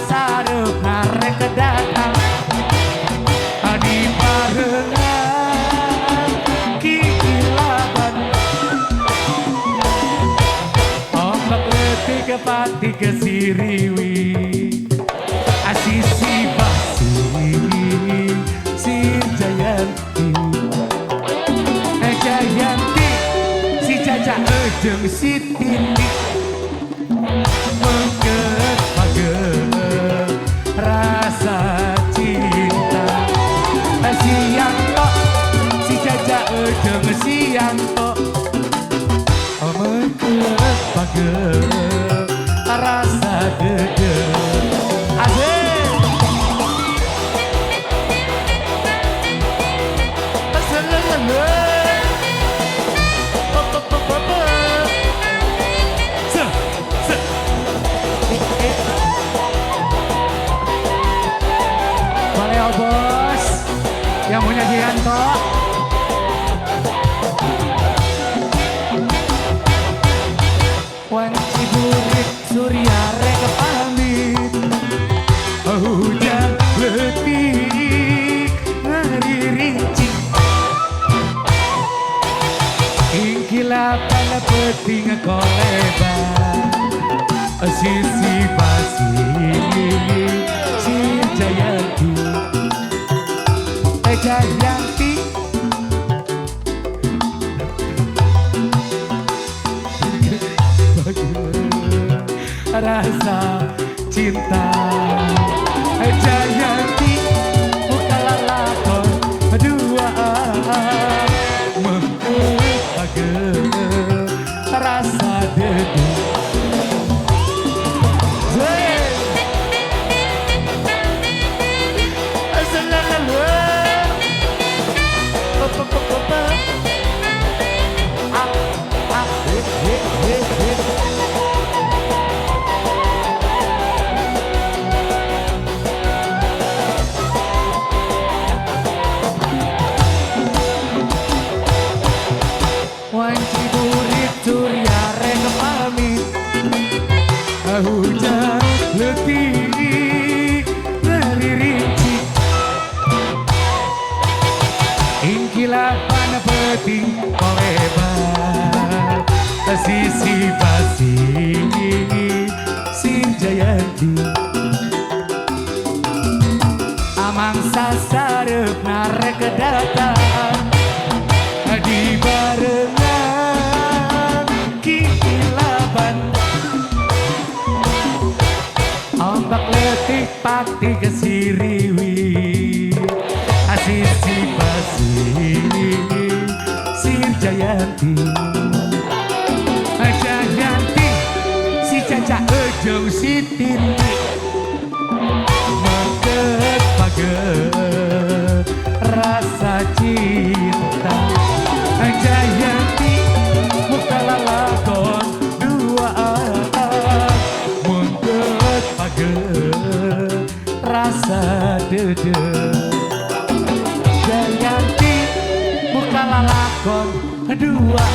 sarep narek kedatang di barengan kikilaban ombak letih ke pati ke siriwi asisi basi si Jayanti Jayanti si Caca ejeng si Tini mengget-paget rasa cinta si Yanto si Caca ejeng si Yanto mengget-paget rasa dede asik Valeo bos yang punya Gianto Wan Ciburik Surya rek pamit hujan letih ngari rinci ingkilapan peting koleban sisi pasi si Jayanti Jayanti rasa cinta Jayanti bukalah lakon dua mengget-paget rasa dede Wan Ciburik Surya rek pamit hujan letih ngeri rinci ingkilapan peting koleban sisi pasi si Jayanti amang sasarep narek kedatang di barengan kikilaban ombak letih pati ke siriwi asisi pasi si Jayanti Jayanti si Caca ejeng si Tini mengget-paget rasa cinta Jayanti bukalah lakon dua mengget-paget rasa dede Jayanti bukalah lakon dua